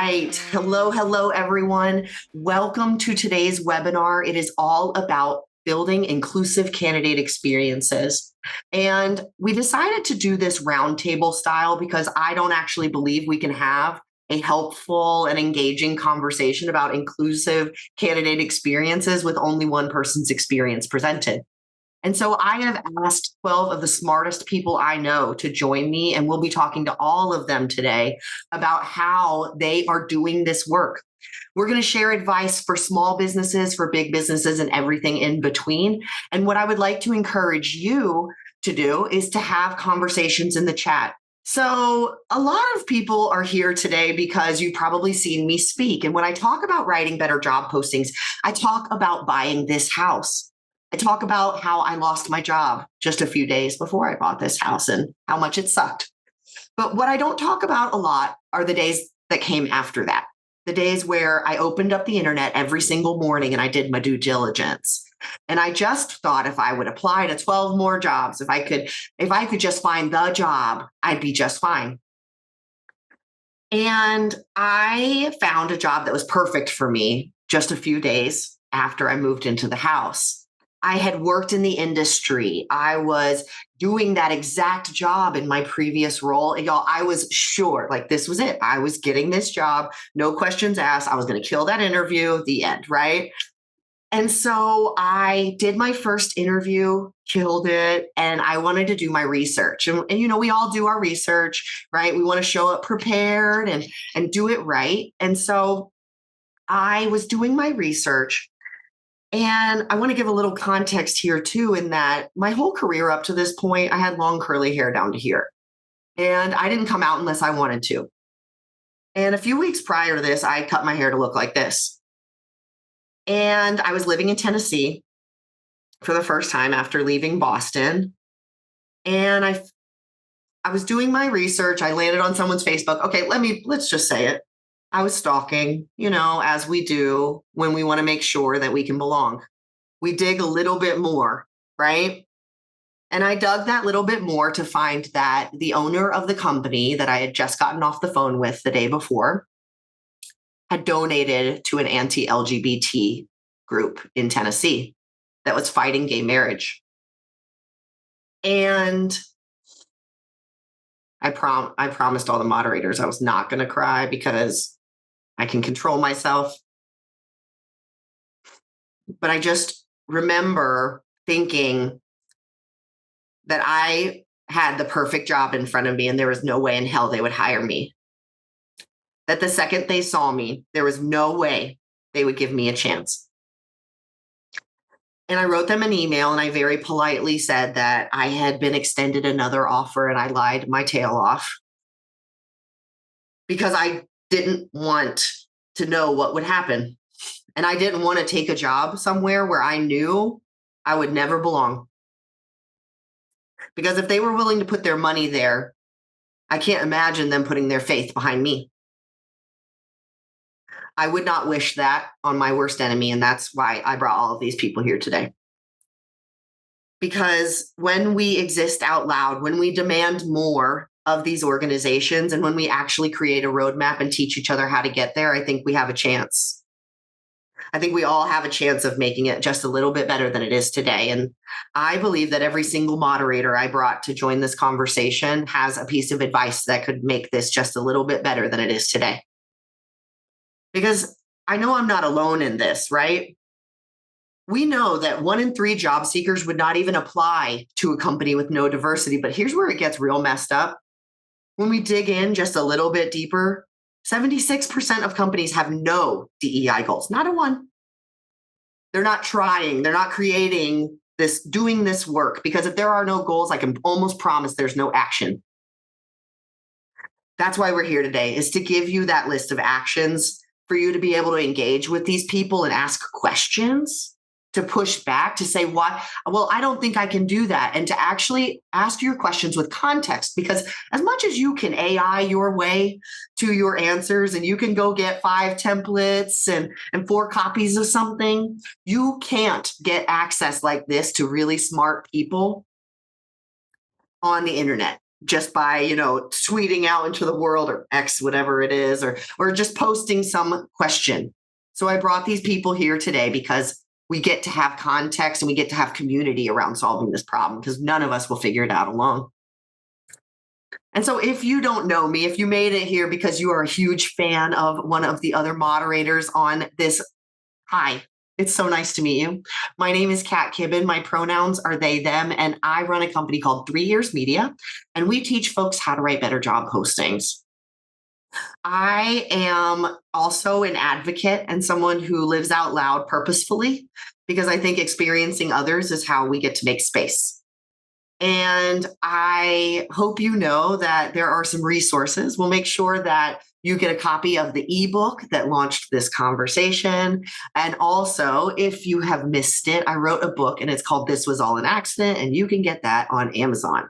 right. Hello, everyone. Welcome to today's webinar. It is all about building inclusive candidate experiences. And we decided to do this roundtable style because I don't actually believe we can have a helpful and engaging conversation about inclusive candidate experiences with only one person's experience presented. And so I have asked 12 of the smartest people I know to join me, and we'll be talking to all of them today about how they are doing this work. We're going to share advice for small businesses, for big businesses, and everything in between. And what I would like to encourage you to do is to have conversations in the chat. So a lot of people are here today because you've probably seen me speak. And when I talk about writing better job postings, I talk about buying this house. I talk about how I lost my job just a few days before I bought this house and how much it sucked. But what I don't talk about a lot are the days that came after that, the days where I opened up the internet every single morning and I did my due diligence. And I just thought if I would apply to 12 more jobs, if I could just find the job, I'd be just fine. And I found a job that was perfect for me just a few days after I moved into the house. I had worked in the industry. I was doing that exact job in my previous role. And y'all, I was sure, like, this was it. I was getting this job, no questions asked. I was going to kill that interview, the end, right? And so I did my first interview, killed it, and I wanted to do my research. And we all do our research, right? We want to show up prepared and do it right. And so I was doing my research. And I want to give a little context here too, in that my whole career up to this point, I had long curly hair down to here. And I didn't come out unless I wanted to. And a few weeks prior to this, I cut my hair to look like this. And I was living in Tennessee for the first time after leaving Boston. And I was doing my research. I landed on someone's Facebook. Okay, let's just say it. I was stalking, as we do when we want to make sure that we can belong. We dig a little bit more, right? And I dug that little bit more to find that the owner of the company that I had just gotten off the phone with the day before had donated to an anti-LGBT group in Tennessee that was fighting gay marriage. And I promised all the moderators I was not going to cry because I can control myself. But I just remember thinking that I had the perfect job in front of me and there was no way in hell they would hire me. That the second they saw me, there was no way they would give me a chance. And I wrote them an email and I very politely said that I had been extended another offer and I lied my tail off because I didn't want to know what would happen. And I didn't want to take a job somewhere where I knew I would never belong. Because if they were willing to put their money there, I can't imagine them putting their faith behind me. I would not wish that on my worst enemy. And that's why I brought all of these people here today. Because when we exist out loud, when we demand more of these organizations, and when we actually create a roadmap and teach each other how to get there, I think we have a chance. I think we all have a chance of making it just a little bit better than it is today. And I believe that every single moderator I brought to join this conversation has a piece of advice that could make this just a little bit better than it is today. Because I know I'm not alone in this, right? We know that 1 in 3 job seekers would not even apply to a company with no diversity. But here's where it gets real messed up. When we dig in just a little bit deeper, 76% of companies have no DEI goals, not a one. They're not trying. They're not creating this, doing this work, because if there are no goals, I can almost promise there's no action. That's why we're here today, is to give you that list of actions for you to be able to engage with these people and ask questions, to push back, to say, why? Well, I don't think I can do that. And to actually ask your questions with context, because as much as you can AI your way to your answers and you can go get 5 templates and 4 copies of something, you can't get access like this to really smart people on the internet. just by, tweeting out into the world or X, whatever it is, or just posting some question. So I brought these people here today because we get to have context and we get to have community around solving this problem because none of us will figure it out alone. And so if you don't know me, if you made it here because you are a huge fan of one of the other moderators on this, hi, it's so nice to meet you. My name is Kibben. My pronouns are they, them, and I run a company called 3earsmedia, and we teach folks how to write better job postings. I am also an advocate and someone who lives out loud purposefully because I think experiencing others is how we get to make space. And I hope you know that there are some resources. We'll make sure that you get a copy of the ebook that launched this conversation. And also, if you have missed it, I wrote a book and it's called This Was All an Accident, and you can get that on Amazon.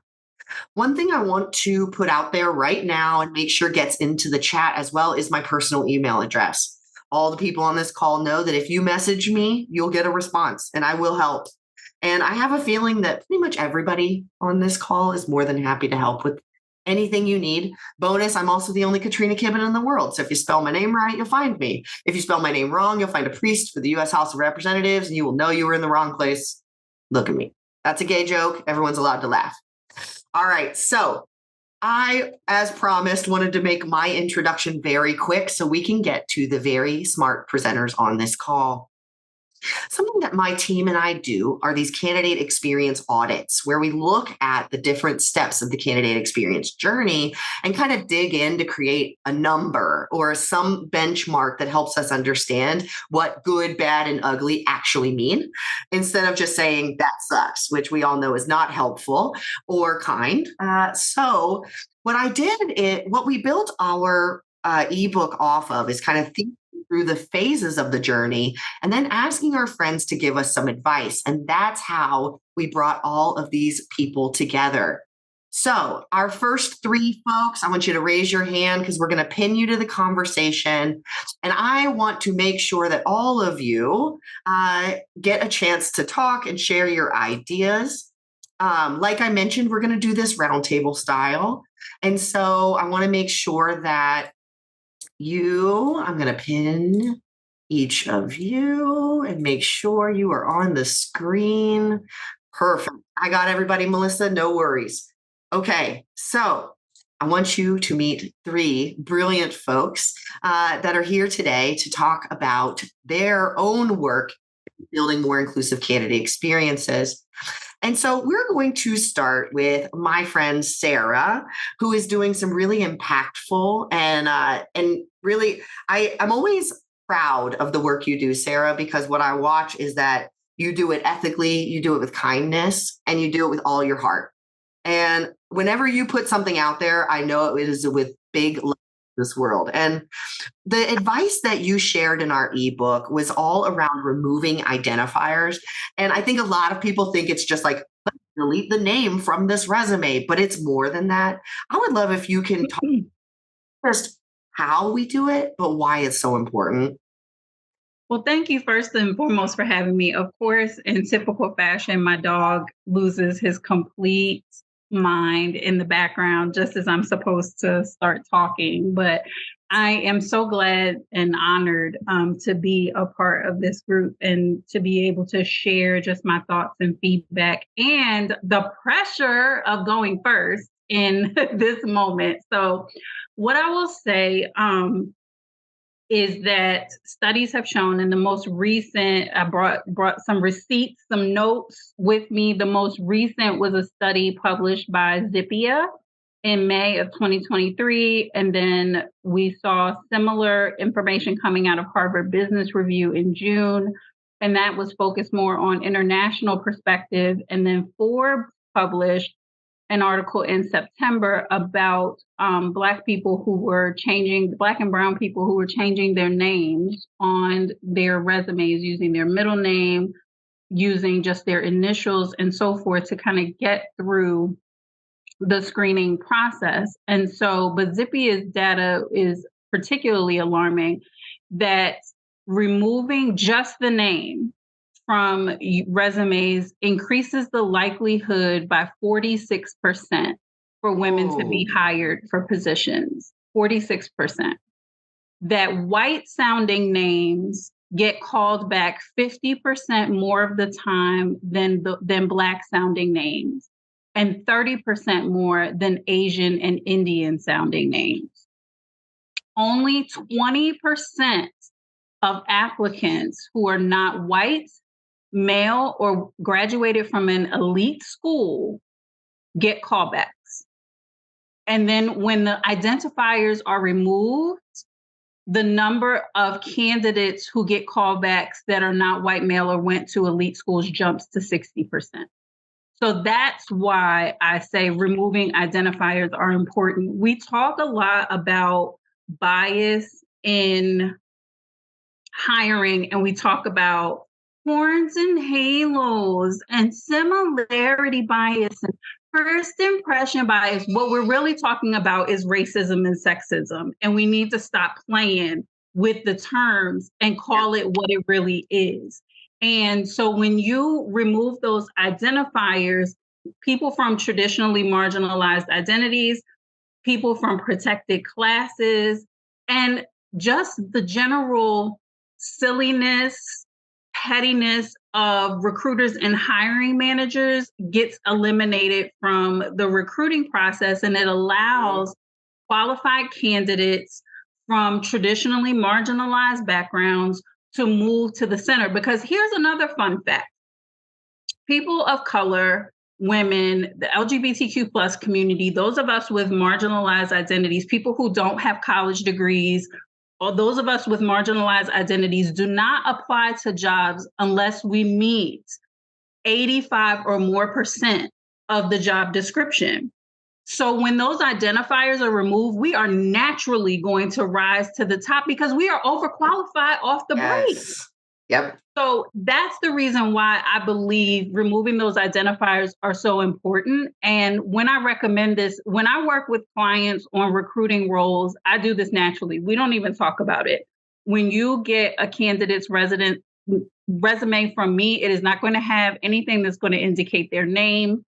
One thing I want to put out there right now and make sure gets into the chat as well is my personal email address. All the people on this call know that if you message me, you'll get a response and I will help. And I have a feeling that pretty much everybody on this call is more than happy to help with anything you need. Bonus, I'm also the only Katrina Kibben in the world. So if you spell my name right, you'll find me. If you spell my name wrong, you'll find a priest for the U.S. House of Representatives, and you will know you were in the wrong place. Look at me. That's a gay joke. Everyone's allowed to laugh. All right. So I, as promised, wanted to make my introduction very quick so we can get to the very smart presenters on this call. Something that my team and I do are these candidate experience audits where we look at the different steps of the candidate experience journey and kind of dig in to create a number or some benchmark that helps us understand what good, bad, and ugly actually mean instead of just saying that sucks, which we all know is not helpful or kind. So what we built our ebook off of is kind of thinking through the phases of the journey and then asking our friends to give us some advice. And that's how we brought all of these people together. So our first three folks, I want you to raise your hand because we're going to pin you to the conversation. And I want to make sure that all of you get a chance to talk and share your ideas. Like I mentioned, we're going to do this roundtable style. And so I want to make sure that I'm going to pin each of you and make sure you are on the screen. Perfect. I got everybody, Melissa. No worries. Okay. So I want you to meet three brilliant folks that are here today to talk about their own work building more inclusive candidate experiences. And so we're going to start with my friend Sarah, who is doing some really impactful and really, I'm always proud of the work you do, Sarah, because what I watch is that you do it ethically, you do it with kindness, and you do it with all your heart. And whenever you put something out there, I know it is with big love in this world. And the advice that you shared in our ebook was all around removing identifiers. And I think a lot of people think it's just like, delete the name from this resume, but it's more than that. I would love if you can talk just how we do it, but why it's so important. Well, thank you first and foremost for having me. Of course, in typical fashion, my dog loses his complete mind in the background just as I'm supposed to start talking. But I am so glad and honored to be a part of this group and to be able to share just my thoughts and feedback and the pressure of going first in this moment. So what I will say is that studies have shown in the most recent, I brought some receipts, some notes with me. The most recent was a study published by Zippia in May of 2023. And then we saw similar information coming out of Harvard Business Review in June. And that was focused more on international perspective. And then Forbes published an article in September about Black and brown people who were changing their names on their resumes, using their middle name, using just their initials and so forth to kind of get through the screening process. And so, but Zippia's data is particularly alarming that removing just the name from resumes increases the likelihood by 46% for women to be Oh, hired for positions, 46%. That white sounding names get called back 50% more of the time than black sounding names, and 30% more than Asian and Indian sounding names. Only 20% of applicants who are not white, male, or graduated from an elite school get callbacks. And then when the identifiers are removed, the number of candidates who get callbacks that are not white, male, or went to elite schools jumps to 60%. So that's why I say removing identifiers are important. We talk a lot about bias in hiring, and we talk about horns and halos and similarity bias and first impression bias. What we're really talking about is racism and sexism, and we need to stop playing with the terms and call it what it really is. And so when you remove those identifiers, people from traditionally marginalized identities, people from protected classes, and just the general silliness, pettiness of recruiters and hiring managers gets eliminated from the recruiting process, and it allows qualified candidates from traditionally marginalized backgrounds to move to the center. Because here's another fun fact: people of color, women, the LGBTQ plus community, those of us with marginalized identities, people who don't have college degrees, or those of us with marginalized identities do not apply to jobs unless we meet 85 or more percent of the job description. So when those identifiers are removed, we are naturally going to rise to the top because we are overqualified off the break. yes. Yep. So that's the reason why I believe removing those identifiers are so important. And when I recommend this, when I work with clients on recruiting roles, I do this naturally. We don't even talk about it. When you get a candidate's resume from me, it is not going to have anything that's going to indicate their name,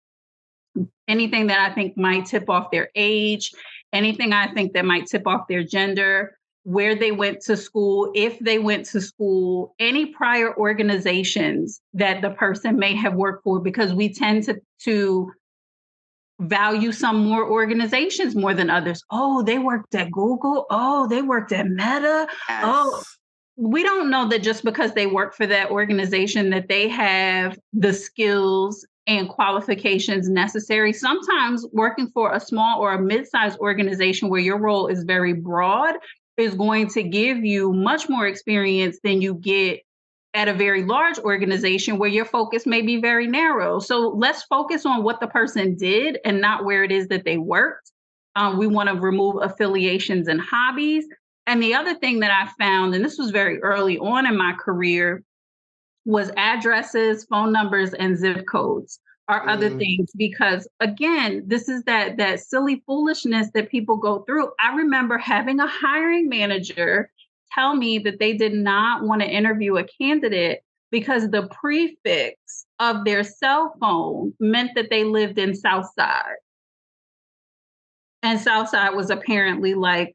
anything that I think might tip off their age, anything I think that might tip off their gender, where they went to school, if they went to school, any prior organizations that the person may have worked for, because we tend to value some more organizations more than others. Oh, they worked at Google. Oh, they worked at Meta. Oh, Yes. we don't know that just because they work for that organization that they have the skills and qualifications necessary. Sometimes working for a small or a mid-sized organization where your role is very broad is going to give you much more experience than you get at a very large organization where your focus may be very narrow. So let's focus on what the person did and not where it is that they worked. We want to remove affiliations and hobbies. And the other thing that I found, and this was very early on in my career, was addresses, phone numbers, and zip codes are other Mm, things. Because again, this is that silly foolishness that people go through. I remember having a hiring manager tell me that they did not want to interview a candidate because the prefix of their cell phone meant that they lived in Southside. And Southside was apparently like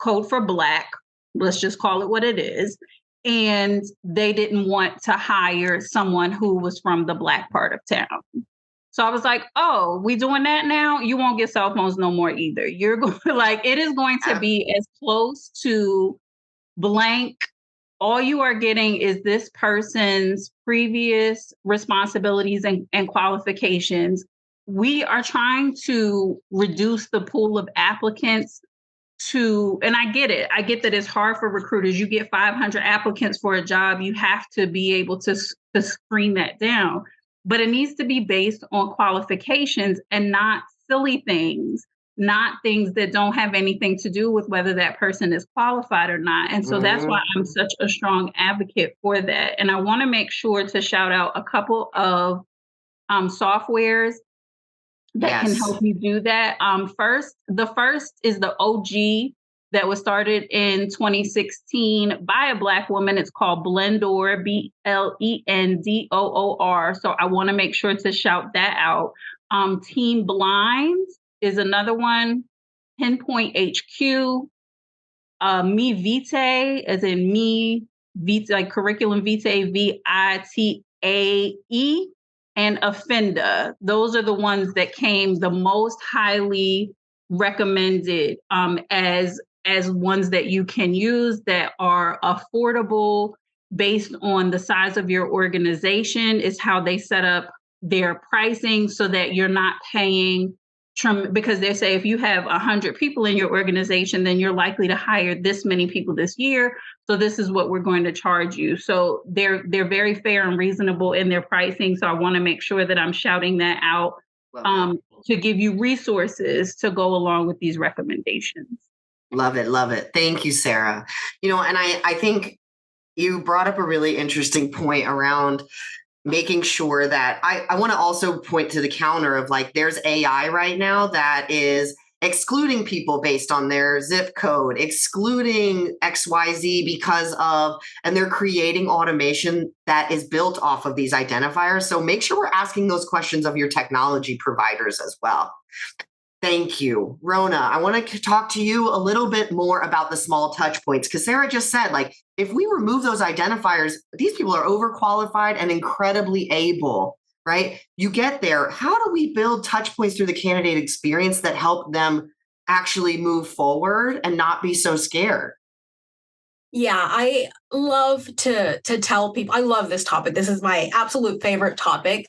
code for Black. Let's just call it what it is. And they didn't want to hire someone who was from the Black part of town. So I was like, oh, we doing that now? You won't get cell phones no more either. You're going like, it is going to yeah. be as close to blank. All you are getting is this person's previous responsibilities and qualifications. We are trying to reduce the pool of applicants and I get it. I get that it's hard for recruiters. You get 500 applicants for a job, you have to be able to screen that down. But it needs to be based on qualifications and not silly things, not things that don't have anything to do with whether that person is qualified or not. And so that's why I'm Mhm. such a strong advocate for that. And I want to make sure to shout out a couple of softwares that can Yes. help you do that. The first is the OG that was started in 2016 by a Black woman. It's called Blendor, Blendor. So I want to make sure to shout that out. Team Blinds is another one. Pinpoint HQ, Me Vitae, as in me, Vitae, like curriculum vitae, VITAE, and Offenda. Those are the ones that came the most highly recommended as ones that you can use that are affordable based on the size of your organization. Is how they set up their pricing so that you're not paying because they say if you have 100 people in your organization, then you're likely to hire this many people this year. So this is what we're going to charge you. So they're very fair and reasonable in their pricing. So I want to make sure that I'm shouting that out to give you resources to go along with these recommendations. Love it. Love it. Thank you, Sarah. And I think you brought up a really interesting point around making sure that I want to also point to the counter of like, there's AI right now that is excluding people based on their zip code, excluding XYZ and they're creating automation that is built off of these identifiers. So make sure we're asking those questions of your technology providers as well. Thank you. Rona, I want to talk to you a little bit more about the small touch points, because Sarah just said, like, if we remove those identifiers, these people are overqualified and incredibly able, right? You get there. How do we build touch points through the candidate experience that help them actually move forward and not be so scared? Yeah, I love to tell people, I love this topic. This is my absolute favorite topic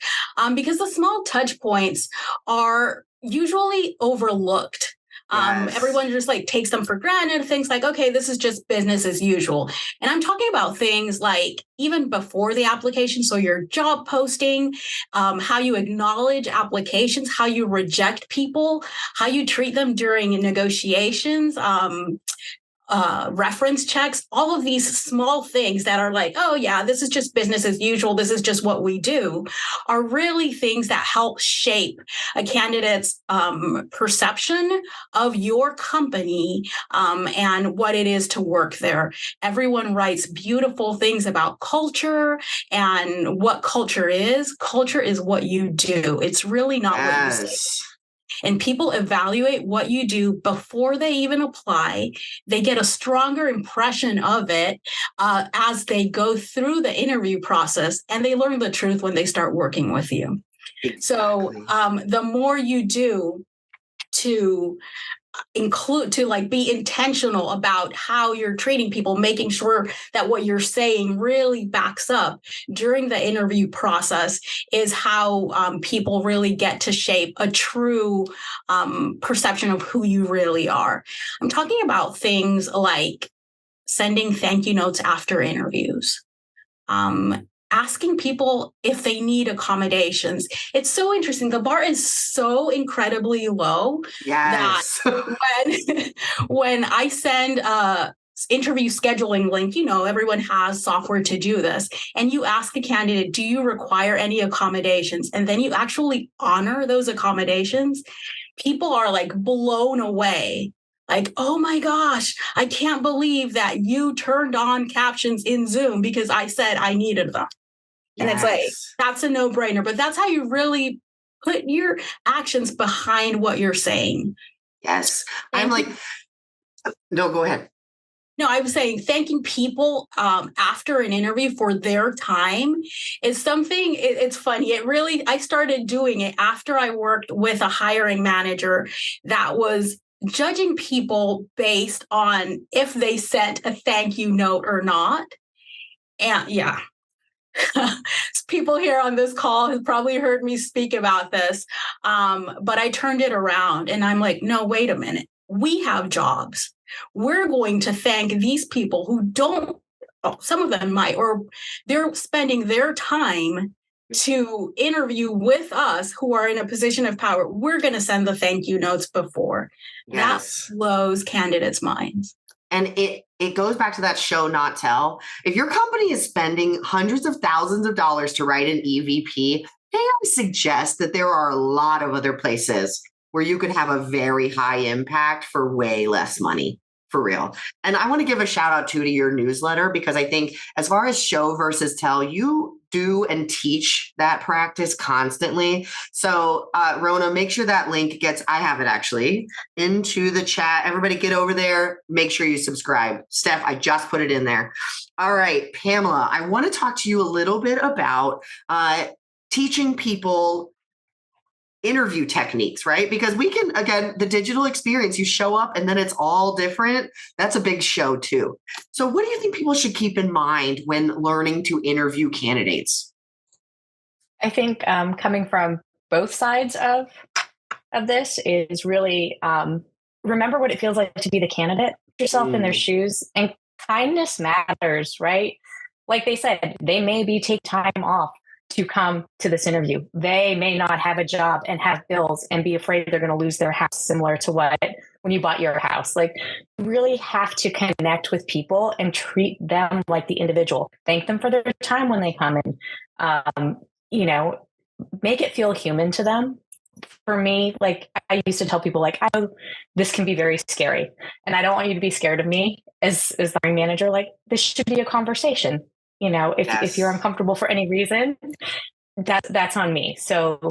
because the small touch points are usually overlooked. Yes. Everyone just like takes them for granted, thinks like, okay, this is just business as usual. And I'm talking about things like even before the application. So your job posting, how you acknowledge applications, how you reject people, how you treat them during negotiations, reference checks, all of these small things that are like, oh yeah, this is just business as usual, this is just what we do, are really things that help shape a candidate's perception of your company and what it is to work there. Everyone writes beautiful things about culture and what culture is. Culture is what you do. It's really not what you say. And people evaluate what you do before they even apply. They get a stronger impression of it as they go through the interview process, and they learn the truth when they start working with you. Exactly. So the more you do to be intentional about how you're treating people, making sure that what you're saying really backs up during the interview process, is how people really get to shape a true perception of who you really are. I'm talking about things like sending thank you notes after interviews, asking people if they need accommodations. It's so interesting. The bar is so incredibly low that when I send a interview scheduling link, everyone has software to do this, and you ask a candidate, do you require any accommodations? And then you actually honor those accommodations. People are like blown away. Like, oh my gosh, I can't believe that you turned on captions in Zoom because I said I needed them. And It's like, that's a no-brainer, but that's how you really put your actions behind what you're saying. Yes. I'm like, no, go ahead. No, I was saying thanking people after an interview for their time is something, it's funny. I started doing it after I worked with a hiring manager that was judging people based on if they sent a thank you note or not. And yeah. People here on this call have probably heard me speak about this, but I turned it around and I'm like, no, wait a minute. We have jobs. We're going to thank these people who don't, some of them might, or they're spending their time to interview with us who are in a position of power. We're going to send the thank you notes before. Yes. That blows candidates' minds. And it goes back to that show, not tell. If your company is spending hundreds of thousands of dollars to write an EVP, may I suggest that there are a lot of other places where you could have a very high impact for way less money, for real. And I want to give a shout out to your newsletter, because I think as far as show versus tell, you do and teach that practice constantly. So, Rona, make sure that link I have it actually into the chat. Everybody get over there. Make sure you subscribe. Steph, I just put it in there. All right, Pamela, I want to talk to you a little bit about teaching people interview techniques, right? Because we can, again, the digital experience, you show up and then it's all different. That's a big show too. So what do you think people should keep in mind when learning to interview candidates? I think coming from both sides of this is really remember what it feels like to be the candidate. Put yourself in their shoes, and kindness matters, right? Like they said, they maybe take time off to come to this interview. They may not have a job and have bills and be afraid they're going to lose their house, similar to when you bought your house. Like, you really have to connect with people and treat them like the individual. Thank them for their time when they come in. Make it feel human to them. For me, like, I used to tell people, like, oh, this can be very scary, and I don't want you to be scared of me as the hiring manager. Like, this should be a conversation. If you're uncomfortable for any reason, that's on me. So,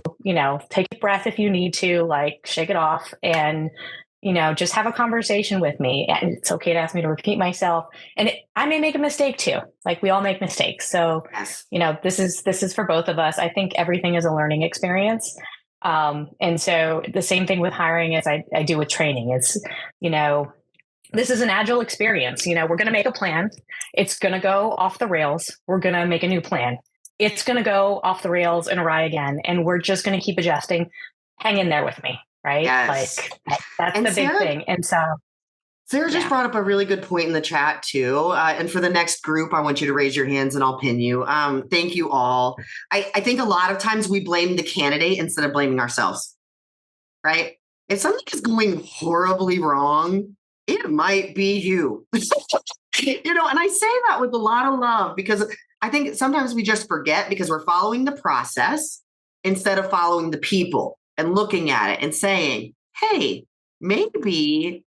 take a breath if you need to, like, shake it off, and, just have a conversation with me. And it's okay to ask me to repeat myself. And I may make a mistake too. Like, we all make mistakes. So, this is for both of us. I think everything is a learning experience. And so the same thing with hiring as I do with training. It's, this is an agile experience. We're going to make a plan. It's going to go off the rails. We're going to make a new plan. It's going to go off the rails and awry again. And we're just going to keep adjusting. Hang in there with me. Right. Yes. Like, that's the big thing. And so Sarah just brought up a really good point in the chat too. And for the next group, I want you to raise your hands and I'll pin you. Thank you all. I think a lot of times we blame the candidate instead of blaming ourselves, right? If something is going horribly wrong, it might be you. And I say that with a lot of love, because I think sometimes we just forget because we're following the process instead of following the people and looking at it and saying, hey, maybe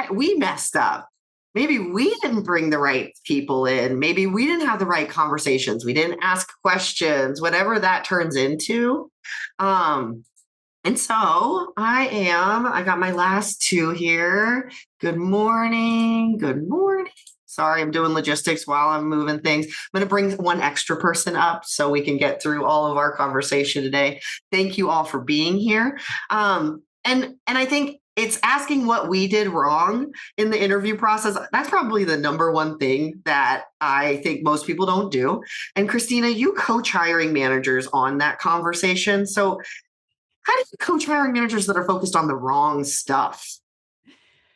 we messed up. Maybe we didn't bring the right people in. Maybe we didn't have the right conversations. We didn't ask questions, whatever that turns into. And so I got my last two here. Good morning. Good morning. Sorry, I'm doing logistics while I'm moving things. I'm going to bring one extra person up so we can get through all of our conversation today. Thank you all for being here. And I think it's asking what we did wrong in the interview process. That's probably the number one thing that I think most people don't do. And Christina, you coach hiring managers on that conversation. So how do you coach hiring managers that are focused on the wrong stuff?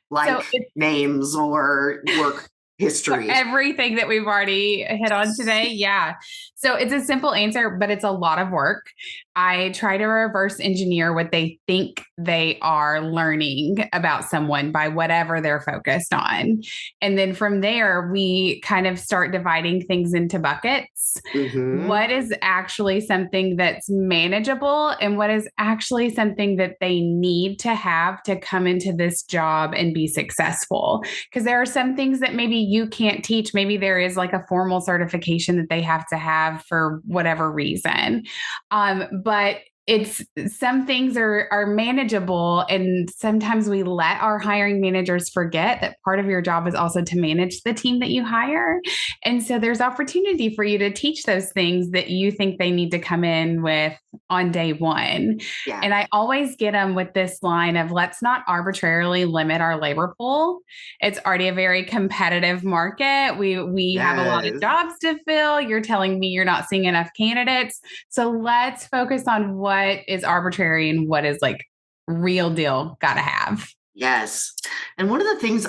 Like names or work history. So everything that we've already hit on today. Yeah. So it's a simple answer, but it's a lot of work. I try to reverse engineer what they think they are learning about someone by whatever they're focused on. And then from there, we kind of start dividing things into buckets. Mm-hmm. What is actually something that's manageable and what is actually something that they need to have to come into this job and be successful? Because there are some things that maybe you can't teach. Maybe there is like a formal certification that they have to have for whatever reason. But it's some things are manageable. And sometimes we let our hiring managers forget that part of your job is also to manage the team that you hire. And so there's opportunity for you to teach those things that you think they need to come in with on day one. Yeah. And I always get them with this line of, let's not arbitrarily limit our labor pool. It's already a very competitive market. We have a lot of jobs to fill. You're telling me you're not seeing enough candidates. So let's focus on what is arbitrary and what is like real deal gotta have. Yes. And one of the things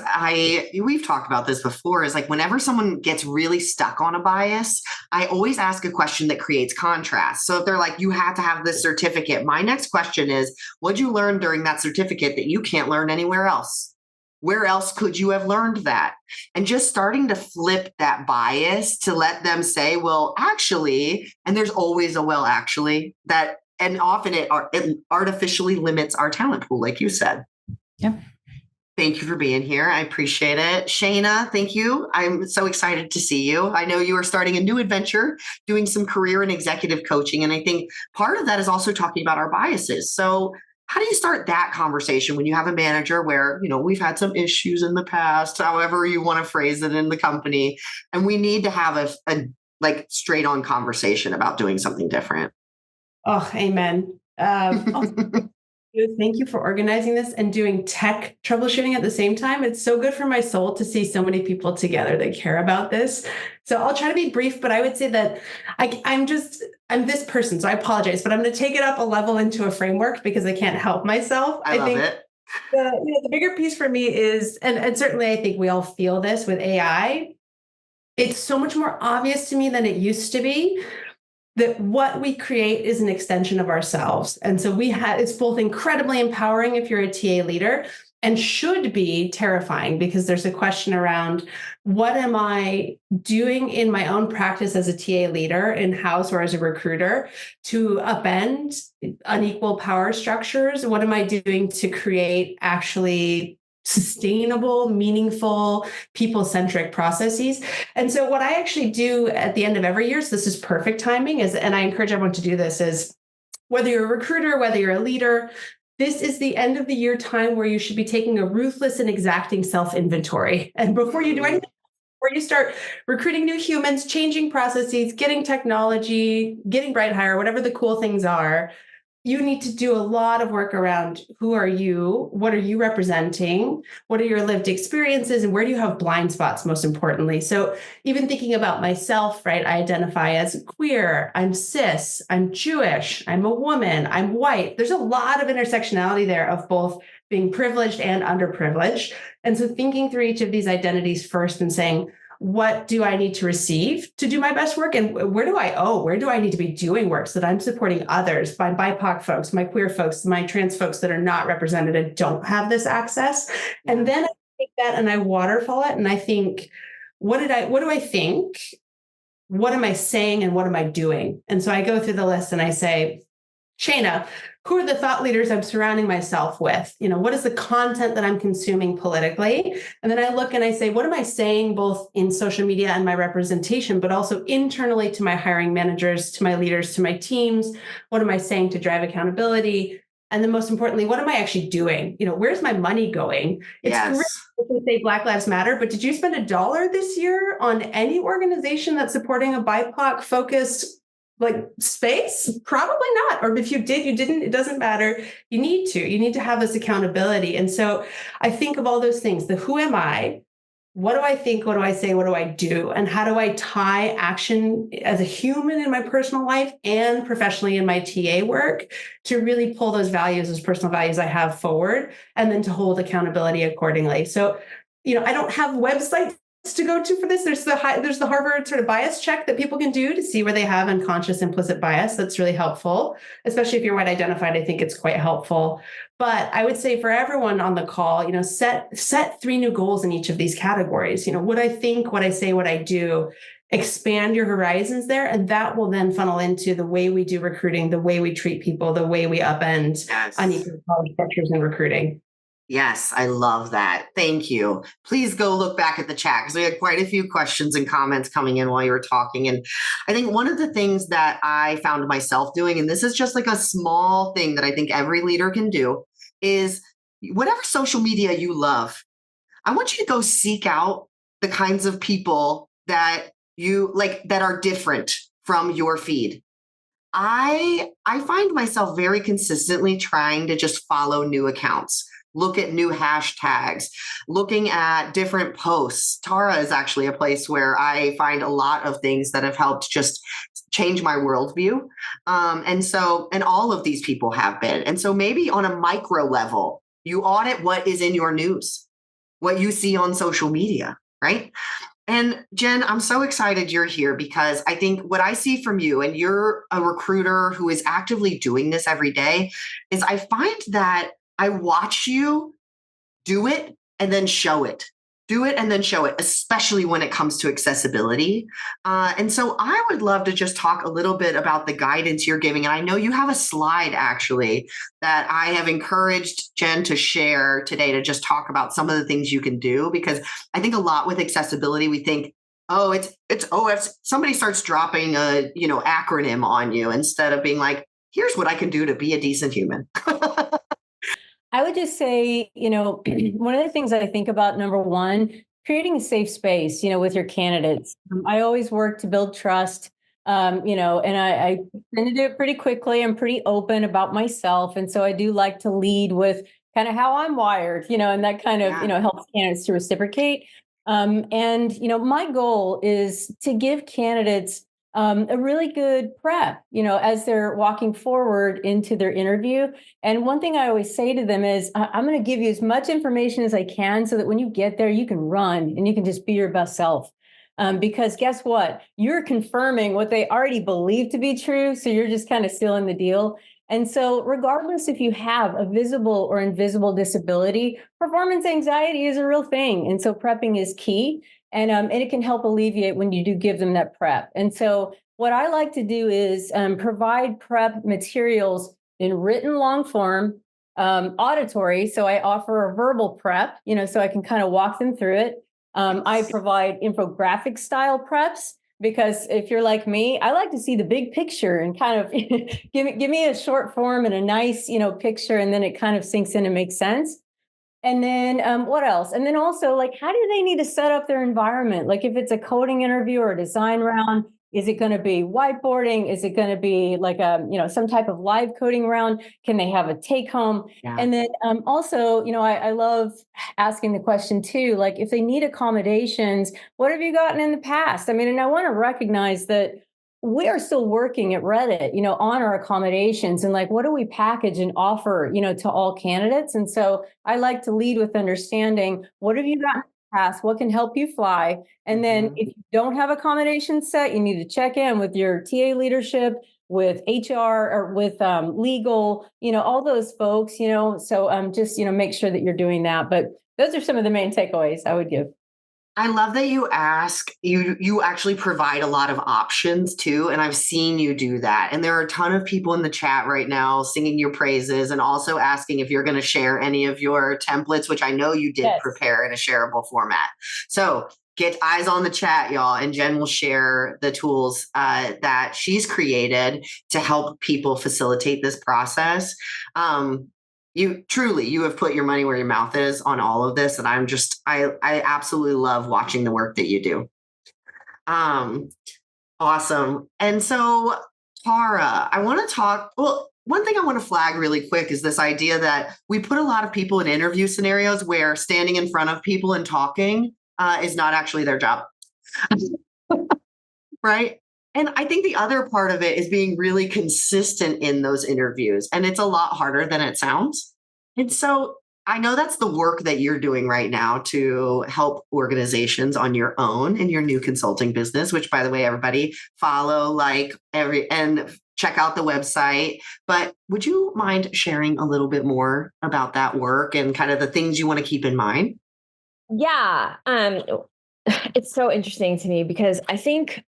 we've talked about this before is like whenever someone gets really stuck on a bias, I always ask a question that creates contrast. So if they're like, you have to have this certificate, my next question is, what'd you learn during that certificate that you can't learn anywhere else? Where else could you have learned that? And just starting to flip that bias to let them say, well, actually, and there's always a well, actually, that, and often it artificially limits our talent pool, like you said. Yep. Thank you for being here. I appreciate it. Shayna, thank you. I'm so excited to see you. I know you are starting a new adventure, doing some career and executive coaching. And I think part of that is also talking about our biases. So how do you start that conversation when you have a manager where, we've had some issues in the past, however you want to phrase it in the company, and we need to have a like straight on conversation about doing something different? Oh, amen. Thank you for organizing this and doing tech troubleshooting at the same time. It's so good for my soul to see so many people together that care about this. So I'll try to be brief, but I would say that I'm this person, so I apologize, but I'm going to take it up a level into a framework because I can't help myself. I love think it. the bigger piece for me is, and certainly I think we all feel this with AI, it's so much more obvious to me than it used to be that what we create is an extension of ourselves. And so it's both incredibly empowering if you're a TA leader and should be terrifying because there's a question around what am I doing in my own practice as a TA leader in-house or as a recruiter to upend unequal power structures? What am I doing to create actually sustainable, meaningful, people-centric processes? And so what I actually do at the end of every year, so this is perfect timing, and I encourage everyone to do this, is whether you're a recruiter, whether you're a leader, this is the end of the year time where you should be taking a ruthless and exacting self-inventory. And before you do anything, before you start recruiting new humans, changing processes, getting technology, getting Bright Hire, whatever the cool things are, you need to do a lot of work around who are you, what are you representing, what are your lived experiences, and where do you have blind spots, most importantly. So even thinking about myself, right, I identify as queer, I'm cis, I'm Jewish, I'm a woman, I'm white. There's a lot of intersectionality there of both being privileged and underprivileged. And so thinking through each of these identities first and saying, what do I need to receive to do my best work? And where do I owe? Where do I need to be doing work so that I'm supporting others, my BIPOC folks, my queer folks, my trans folks that are not represented and don't have this access? And then I take that and I waterfall it and I think, what do I think? What am I saying? And what am I doing? And so I go through the list and I say, Shayna, who are the thought leaders I'm surrounding myself with? What is the content that I'm consuming politically? And then I look and I say, what am I saying both in social media and my representation, but also internally to my hiring managers, to my leaders, to my teams? What am I saying to drive accountability? And then most importantly, what am I actually doing? Where's my money going? It's great to say Black Lives Matter, but did you spend $1 this year on any organization that's supporting a BIPOC focused space? Probably not. Or if you did, you didn't, it doesn't matter. You need to have this accountability. And so I think of all those things, the who am I? What do I think? What do I say? What do I do? And how do I tie action as a human in my personal life and professionally in my TA work to really pull those values, those personal values I have forward, and then to hold accountability accordingly. So, I don't have websites to go to for this. There's the Harvard sort of bias check that people can do to see where they have unconscious implicit bias. That's really helpful, especially if you're white identified. I think it's quite helpful. But I would say for everyone on the call, set 3 new goals in each of these categories. What I think, what I say, what I do. Expand your horizons there, and that will then funnel into the way we do recruiting, the way we treat people, the way we upend unequal power structures in recruiting. Yes, I love that. Thank you. Please go look back at the chat because we had quite a few questions and comments coming in while you were talking. And I think one of the things that I found myself doing, and this is just like a small thing that I think every leader can do, is whatever social media you love, I want you to go seek out the kinds of people that you like that are different from your feed. I find myself very consistently trying to just follow new accounts. Look at new hashtags, looking at different posts. Tara is actually a place where I find a lot of things that have helped just change my worldview. And all of these people have been. And so maybe on a micro level, you audit what is in your news, what you see on social media, right? And Jen, I'm so excited you're here because I think what I see from you, and you're a recruiter who is actively doing this every day, is I find that I watch you do it and then show it. do it and then show it, especially when it comes to accessibility. And so I would love to just talk a little bit about the guidance you're giving. And I know you have a slide actually that I have encouraged Jen to share today to just talk about some of the things you can do, because I think a lot with accessibility, we think, oh, it's if somebody starts dropping a, acronym on you instead of being like, here's what I can do to be a decent human. I would just say, one of the things I think about, number one, creating a safe space, with your candidates. I always work to build trust, and I tend to do it pretty quickly. I'm pretty open about myself. And so I do like to lead with kind of how I'm wired, and that kind of, helps candidates to reciprocate. My goal is to give candidates a really good prep, as they're walking forward into their interview. And one thing I always say to them is, I'm going to give you as much information as I can so that when you get there, you can run and you can just be your best self. Because guess what? You're confirming what they already believe to be true. So you're just kind of sealing the deal. And so regardless if you have a visible or invisible disability, performance anxiety is a real thing. And so prepping is key. And it can help alleviate when you do give them that prep. And so what I like to do is provide prep materials in written long form, auditory. So I offer a verbal prep, so I can kind of walk them through it. I provide infographic style preps, because if you're like me, I like to see the big picture and kind of give me a short form and a nice, picture, and then it kind of sinks in and makes sense. And then what else? And then also, like, how do they need to set up their environment? Like, if it's a coding interview or a design round, is it going to be whiteboarding? Is it going to be like some type of live coding round? Can they have a take home? Yeah. And then also, I love asking the question too, like, if they need accommodations, what have you gotten in the past? I mean, and I want to recognize that we are still working at Reddit, on our accommodations, and like, what do we package and offer, to all candidates? And so I like to lead with understanding, what have you got in the past? What can help you fly? And then if you don't have accommodations set, you need to check in with your TA leadership, with HR, or with legal, all those folks, so just, make sure that you're doing that. But those are some of the main takeaways I would give. I love that you actually provide a lot of options too. And I've seen you do that. And there are a ton of people in the chat right now singing your praises and also asking if you're going to share any of your templates, which I know you did prepare in a shareable format. So get eyes on the chat, y'all. And Jen will share the tools that she's created to help people facilitate this process. You have put your money where your mouth is on all of this. And I absolutely love watching the work that you do. Awesome. And so, Tara, I want to talk, one thing I want to flag really quick is this idea that we put a lot of people in interview scenarios where standing in front of people and talking is not actually their job. Right? And I think the other part of it is being really consistent in those interviews. And it's a lot harder than it sounds. And so I know that's the work that you're doing right now to help organizations on your own in your new consulting business, which, by the way, everybody follow, and check out the website. But would you mind sharing a little bit more about that work and kind of the things you want to keep in mind? Yeah. It's so interesting to me because I think,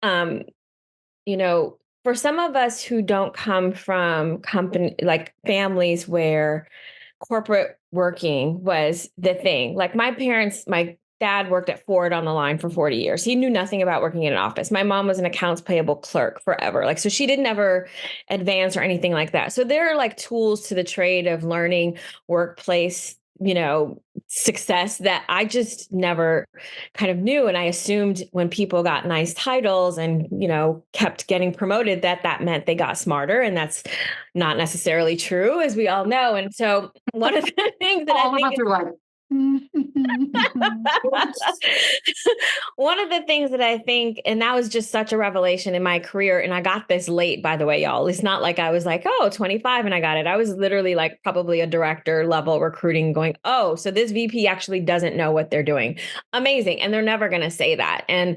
for some of us who don't come from families where corporate working was the thing. Like my dad worked at Ford on the line for 40 years. He knew nothing about working in an office. My mom was an accounts payable clerk forever. So she didn't ever advance or anything like that. So there are tools to the trade of learning workplace, success that I just never kind of knew. And I assumed when people got nice titles and, kept getting promoted, that meant they got smarter. And that's not necessarily true, as we all know. And so one of the things that I think one of the things that I think, and that was just such a revelation in my career, and I got this late, by the way, y'all. It's not like I was 25 and I got it. I was literally probably a director level recruiting going, so this VP actually doesn't know what they're doing. Amazing. And they're never going to say that. And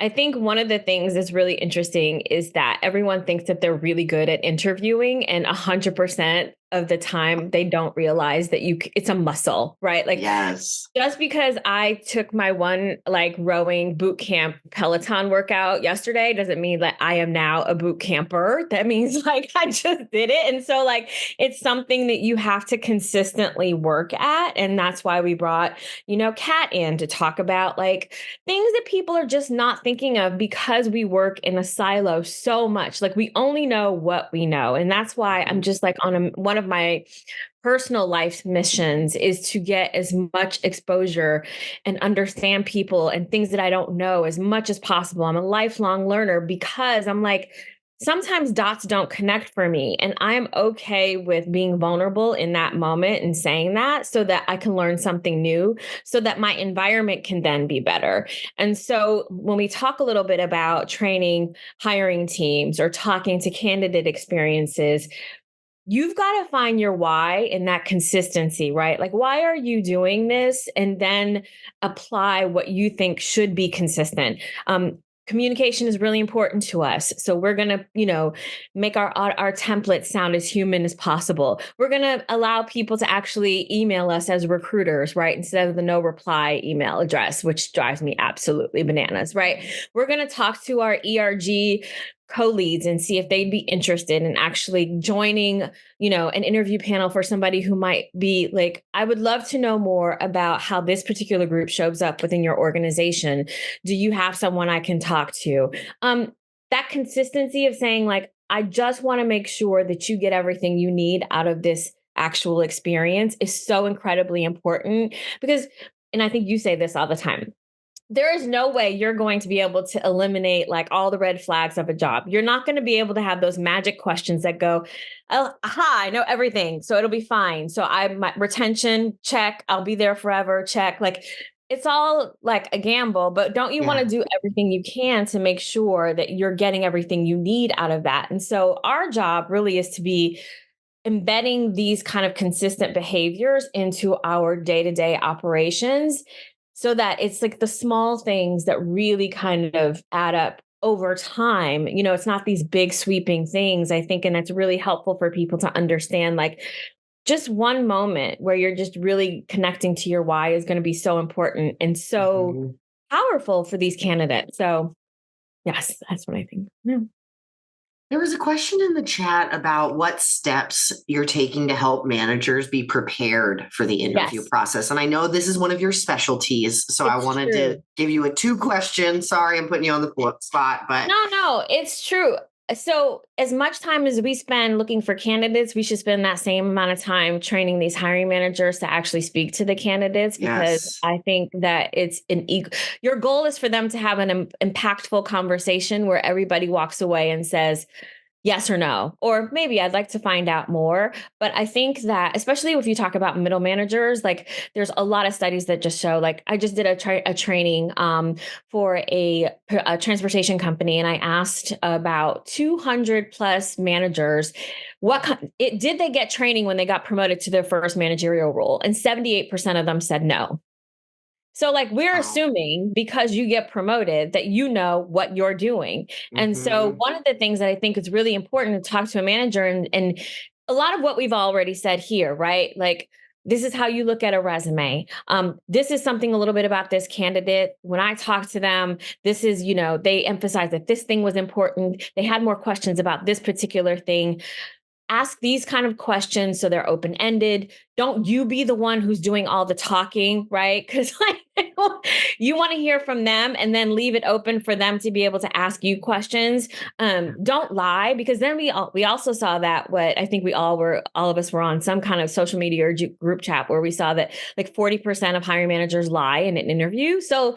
I think one of the things that's really interesting is that everyone thinks that they're really good at interviewing, and 100% of the time they don't realize that it's a muscle, right? Like, yes. Just because I took my one like rowing boot camp Peloton workout yesterday doesn't mean that I am now a boot camper. That means like I just did it. And so like it's something that you have to consistently work at. And that's why we brought, Kat in to talk about like things that people are just not thinking of because we work in a silo so much. Like we only know what we know. And that's why I'm just like on one of my personal life missions is to get as much exposure and understand people and things that I don't know as much as possible. I'm a lifelong learner because I'm like, sometimes dots don't connect for me. And I'm okay with being vulnerable in that moment and saying that so that I can learn something new, so that my environment can then be better. And so when we talk a little bit about training, hiring teams, or talking to candidate experiences, you've got to find your why and that consistency, right? Like, why are you doing this? And then apply what you think should be consistent. Communication is really important to us. So we're going to, make our templates sound as human as possible. We're going to allow people to actually email us as recruiters, right? Instead of the no reply email address, which drives me absolutely bananas, right? We're going to talk to our ERG co-leads and see if they'd be interested in actually joining, an interview panel for somebody who might be like, I would love to know more about how this particular group shows up within your organization. Do you have someone I can talk to? That consistency of saying like, I just want to make sure that you get everything you need out of this actual experience is so incredibly important because, and I think you say this all the time, there is no way you're going to be able to eliminate like all the red flags of a job. You're not going to be able to have those magic questions that go, oh, aha, I know everything, so it'll be fine. So my retention check, I'll be there forever check. Like it's all like a gamble, but don't you want to do everything you can to make sure that you're getting everything you need out of that? And so our job really is to be embedding these kind of consistent behaviors into our day-to-day operations, so that it's like the small things that really kind of add up over time. It's not these big sweeping things, I think. And it's really helpful for people to understand like just one moment where you're just really connecting to your why is going to be so important and so powerful for these candidates. So yes, that's what I think. Yeah. There was a question in the chat about what steps you're taking to help managers be prepared for the interview process. And I know this is one of your specialties, so I wanted to give you a 2 question. Sorry, I'm putting you on the spot, but No, it's true. So as much time as we spend looking for candidates, we should spend that same amount of time training these hiring managers to actually speak to the candidates, because I think that it's your goal is for them to have an impactful conversation where everybody walks away and says, yes or no, or maybe I'd like to find out more. But I think that, especially if you talk about middle managers, like there's a lot of studies that just show, like I just did a training for a transportation company, and I asked about 200 plus managers, did they get training when they got promoted to their first managerial role? And 78% of them said no. So like we're assuming because you get promoted that you know what you're doing. And so one of the things that I think is really important to talk to a manager, and a lot of what we've already said here, right? Like this is how you look at a resume. This is something a little bit about this candidate. When I talk to them, this is, they emphasize that this thing was important. They had more questions about this particular thing. Ask these kind of questions so they're open-ended. Don't you be the one who's doing all the talking, right? Because like you want to hear from them and then leave it open for them to be able to ask you questions. Don't lie, because then we also saw that what I think all of us were on some kind of social media or group chat where we saw that like 40% of hiring managers lie in an interview. So,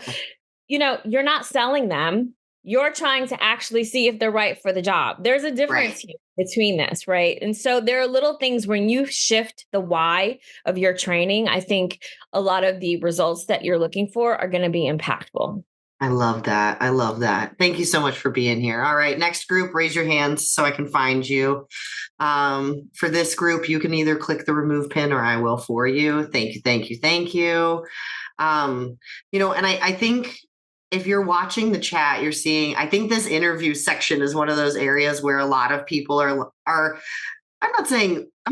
you're not selling them. You're trying to actually see if they're right for the job. There's a difference here between this, right? And so there are little things when you shift the why of your training, I think a lot of the results that you're looking for are going to be impactful. I love that. I love that. Thank you so much for being here. All right, next group, raise your hands so I can find you. For this group, you can either click the remove pin or I will for you. Thank you. And I think if you're watching the chat, you're seeing, I think this interview section is one of those areas where a lot of people are I'm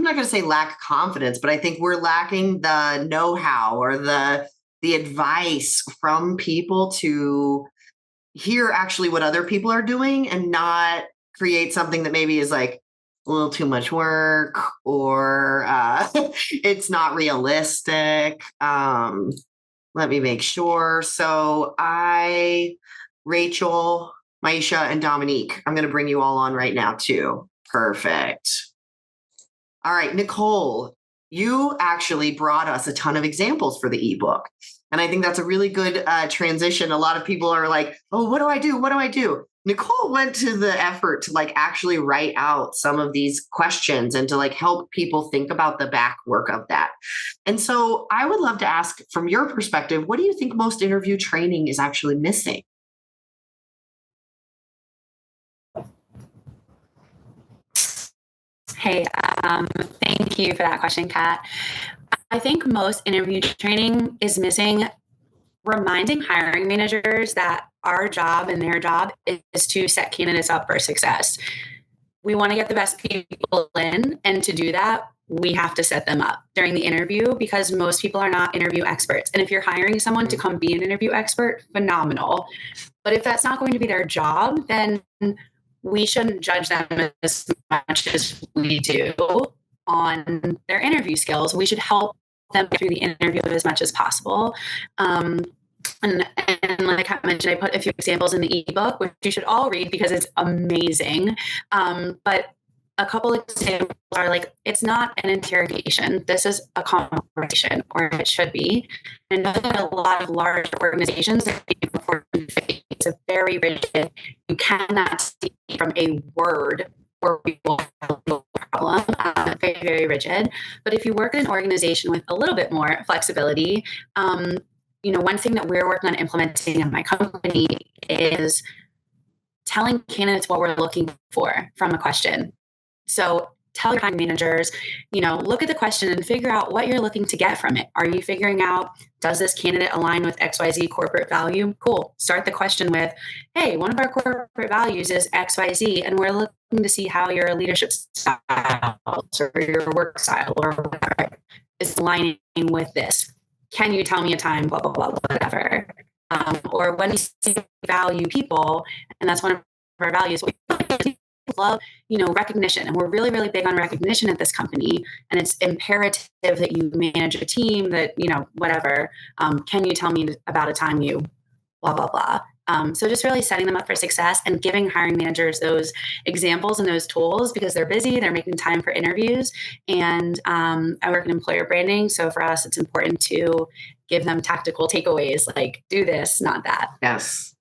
not going to say lack confidence, but I think we're lacking the know-how or the advice from people to hear actually what other people are doing and not create something that maybe is like a little too much work or it's not realistic. Let me make sure. So Rachel, Maisha, and Dominique, I'm going to bring you all on right now too. Perfect. All right, Nicole, you actually brought us a ton of examples for the ebook. And I think that's a really good transition. A lot of people are like, oh, what do I do? What do I do? Nicole went to the effort to like actually write out some of these questions and to like help people think about the back work of that. And so I would love to ask from your perspective, what do you think most interview training is actually missing? Hey, thank you for that question, Kat. I think most interview training is missing reminding hiring managers that our job and their job is to set candidates up for success. We want to get the best people in, and to do that, we have to set them up during the interview because most people are not interview experts. And if you're hiring someone to come be an interview expert, phenomenal. But if that's not going to be their job, then we shouldn't judge them as much as we do on their interview skills. We should help them get through the interview as much as possible. And like I mentioned, I put a few examples in the ebook, which you should all read because it's amazing. But a couple of examples are like, it's not an interrogation. This is a conversation, or it should be. And a lot of large organizations, it's a very rigid. You cannot see from a word or people have no problem. Very, very rigid. But if you work in an organization with a little bit more flexibility, one thing that we're working on implementing in my company is telling candidates what we're looking for from a question. So tell your hiring managers, look at the question and figure out what you're looking to get from it. Are you figuring out, does this candidate align with XYZ corporate value? Cool. Start the question with, hey, one of our corporate values is XYZ, and we're looking to see how your leadership style or your work style or whatever is aligning with this. Can you tell me a time, blah, blah, blah, whatever. Or when we value people, and that's one of our values, we love, recognition. And we're really, really big on recognition at this company. And it's imperative that you manage a team that, whatever. Can you tell me about a time you blah, blah, blah. So just really setting them up for success and giving hiring managers those examples and those tools because they're busy, they're making time for interviews. And I work in employer branding. So for us, it's important to give them tactical takeaways like do this, not that. Yes.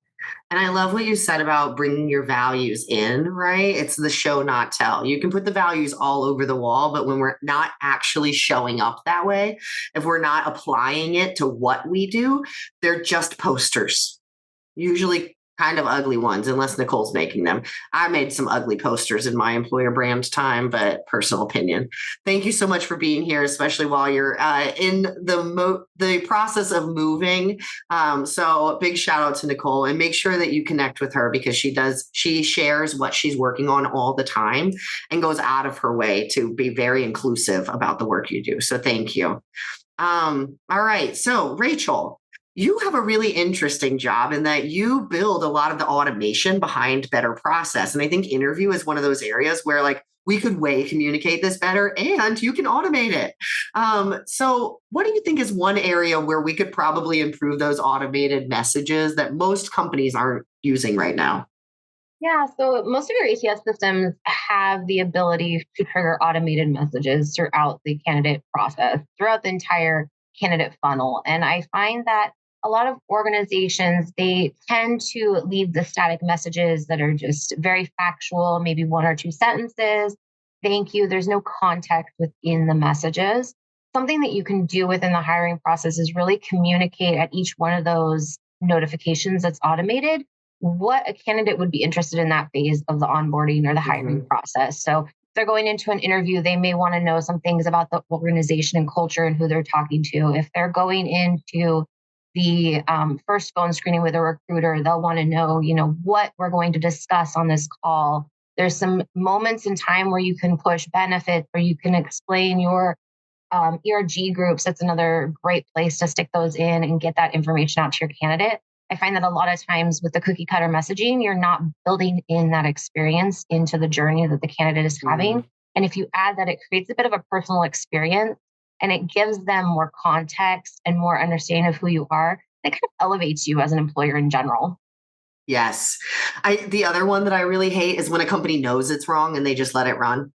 And I love what you said about bringing your values in, right? It's the show, not tell. You can put the values all over the wall, but when we're not actually showing up that way, if we're not applying it to what we do, they're just posters. Usually kind of ugly ones, unless Nicole's making them. I made some ugly posters in my employer brand time, but personal opinion. Thank you so much for being here, especially while you're in the process of moving. So big shout out to Nicole, and make sure that you connect with her because she shares what she's working on all the time and goes out of her way to be very inclusive about the work you do. So thank you. All right. So Rachel, you have a really interesting job in that you build a lot of the automation behind better process. And I think interview is one of those areas where like we could way communicate this better and you can automate it. So what do you think is one area where we could probably improve those automated messages that most companies aren't using right now? Yeah, so most of your ATS systems have the ability to trigger automated messages throughout the candidate process, throughout the entire candidate funnel. And I find that a lot of organizations, they tend to leave the static messages that are just very factual, maybe one or two sentences. Thank you. There's no context within the messages. Something that you can do within the hiring process is really communicate at each one of those notifications that's automated what a candidate would be interested in that phase of the onboarding or the hiring process. So if they're going into an interview, they may want to know some things about the organization and culture and who they're talking to. If they're going into the first phone screening with a recruiter, they'll want to know, what we're going to discuss on this call. There's some moments in time where you can push benefits or you can explain your ERG groups. That's another great place to stick those in and get that information out to your candidate. I find that a lot of times with the cookie cutter messaging, you're not building in that experience into the journey that the candidate is having. And if you add that, it creates a bit of a personal experience and it gives them more context and more understanding of who you are. It kind of elevates you as an employer in general. Yes. The other one that I really hate is when a company knows it's wrong and they just let it run.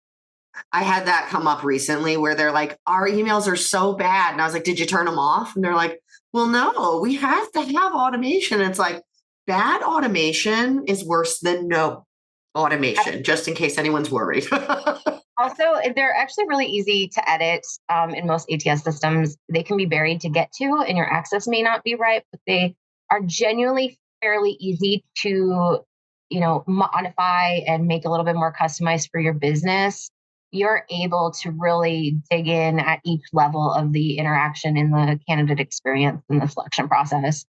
I had that come up recently where they're like, our emails are so bad. And I was like, did you turn them off? And they're like, well, no, we have to have automation. It's like, bad automation is worse than no automation, just in case anyone's worried. Also, they're actually really easy to edit in most ATS systems. They can be buried to get to, and your access may not be right, but they are genuinely fairly easy to, modify and make a little bit more customized for your business. You're able to really dig in at each level of the interaction in the candidate experience in the selection process.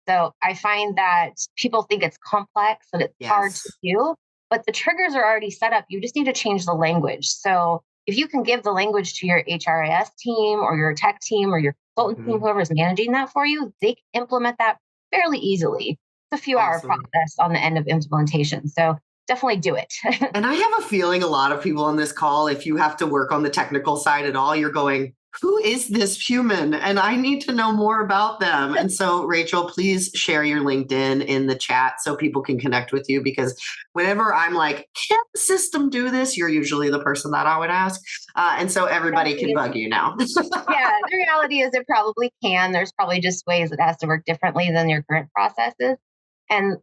So I find that people think it's complex, that it's hard to do, but the triggers are already set up. You just need to change the language. So if you can give the language to your HRIS team or your tech team or your consultant team, whoever's managing that for you, they can implement that fairly easily. It's a few hour process on the end of implementation. So definitely do it. And I have a feeling a lot of people on this call, if you have to work on the technical side at all, you're going, who is this human? And I need to know more about them. And so, Rachel, please share your LinkedIn in the chat so people can connect with you, because whenever I'm like, can the system do this? You're usually the person that I would ask. And so everybody can bug you now. Yeah, the reality is it probably can. There's probably just ways it has to work differently than your current processes. And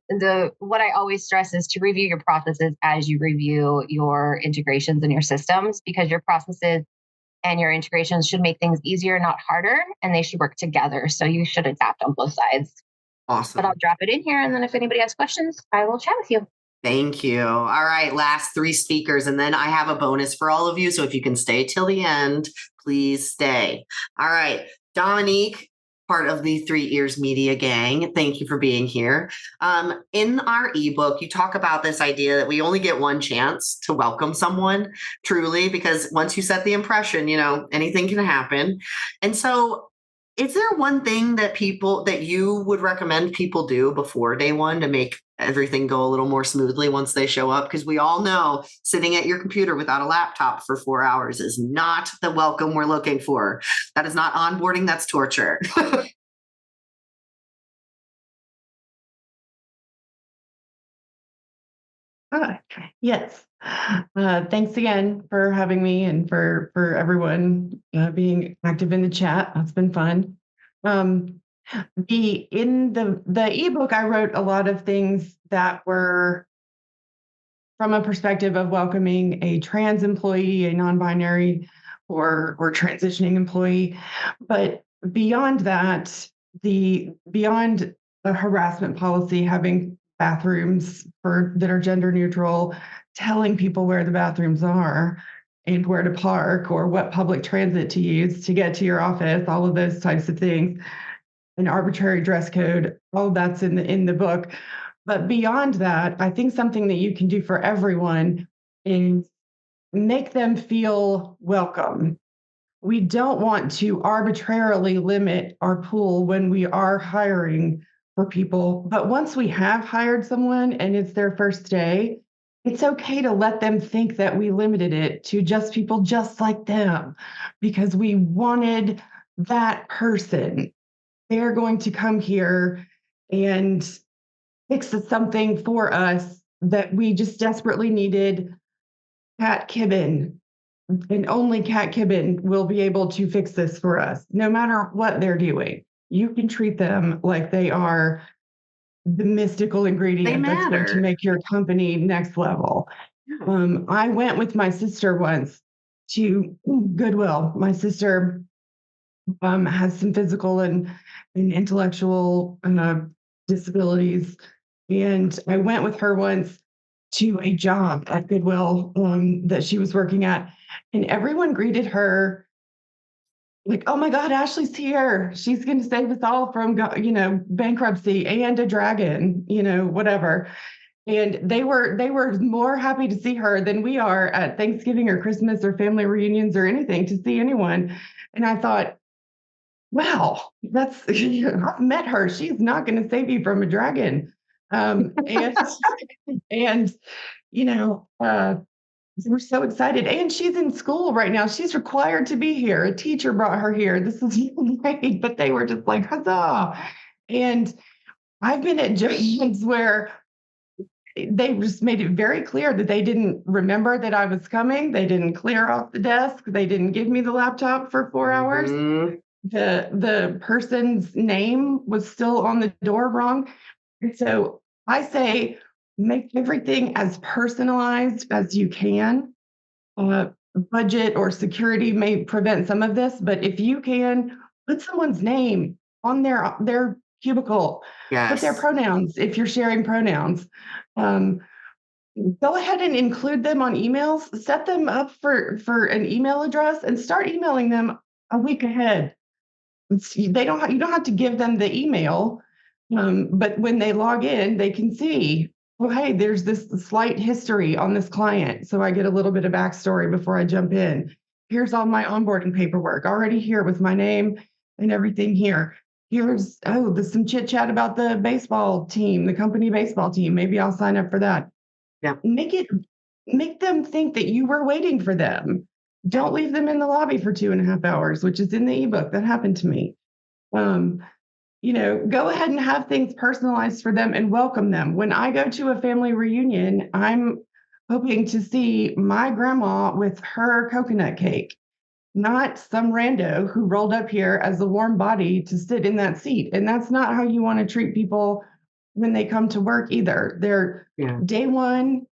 what I always stress is to review your processes as you review your integrations and your systems, because your processes and your integrations should make things easier, not harder, and they should work together. So you should adapt on both sides. Awesome. But I'll drop it in here, and then if anybody has questions, I will chat with you. Thank you. All right, last three speakers, and then I have a bonus for all of you. So if you can stay till the end, please stay. All right, Dominique, part of the 3 Ears Media gang. Thank you for being here. In our ebook, you talk about this idea that we only get one chance to welcome someone truly, because once you set the impression, anything can happen. And so is there one thing that you would recommend people do before day one to make everything go a little more smoothly once they show up? Because we all know sitting at your computer without a laptop for 4 hours is not the welcome we're looking for. That is not onboarding, that's torture. Yes. Thanks again for having me and for everyone being active in the chat. That's been fun. In the ebook, I wrote a lot of things that were from a perspective of welcoming a trans employee, a non-binary or transitioning employee. But beyond that, beyond a harassment policy, having bathrooms that are gender neutral, telling people where the bathrooms are and where to park or what public transit to use to get to your office, all of those types of things, an arbitrary dress code, all that's in the book. But beyond that, I think something that you can do for everyone is make them feel welcome. We don't want to arbitrarily limit our pool when we are hiring for people. But once we have hired someone and it's their first day, it's okay to let them think that we limited it to just people just like them because we wanted that person. They're going to come here and fix something for us that we just desperately needed. Kat Kibben, and only Kat Kibben will be able to fix this for us, no matter what they're doing. You can treat them like they are the mystical ingredient that's going to make your company next level. I went with my sister once to Goodwill. My sister has some physical and intellectual disabilities. And I went with her once to a job at Goodwill that she was working at. And everyone greeted her like, oh my God, Ashley's here. She's going to save us all from, bankruptcy and a dragon, whatever. And they were more happy to see her than we are at Thanksgiving or Christmas or family reunions or anything to see anyone. And I thought, wow, I've met her. She's not going to save you from a dragon. And we're so excited. And she's in school right now. She's required to be here. A teacher brought her here. This is great. But they were just like, huzzah. And I've been at jobs where they just made it very clear that they didn't remember that I was coming. They didn't clear off the desk. They didn't give me the laptop for 4 hours. The person's name was still on the door wrong. And so I say, make everything as personalized as you can. Budget or security may prevent some of this, but if you can put someone's name on their cubicle, put their pronouns if you're sharing pronouns. Go ahead and include them on emails. Set them up for an email address and start emailing them a week ahead. You don't have to give them the email, but when they log in, they can see, oh, hey, there's this slight history on this client. So I get a little bit of backstory before I jump in. Here's all my onboarding paperwork already here with my name and everything here. There's some chit chat about the baseball team, the company baseball team. Maybe I'll sign up for that. Yeah. Make them think that you were waiting for them. Don't leave them in the lobby for 2.5 hours, which is in the ebook. That happened to me. Go ahead and have things personalized for them and welcome them. When I go to a family reunion, I'm hoping to see my grandma with her coconut cake, not some rando who rolled up here as a warm body to sit in that seat. And that's not how you want to treat people when they come to work either. They're day one.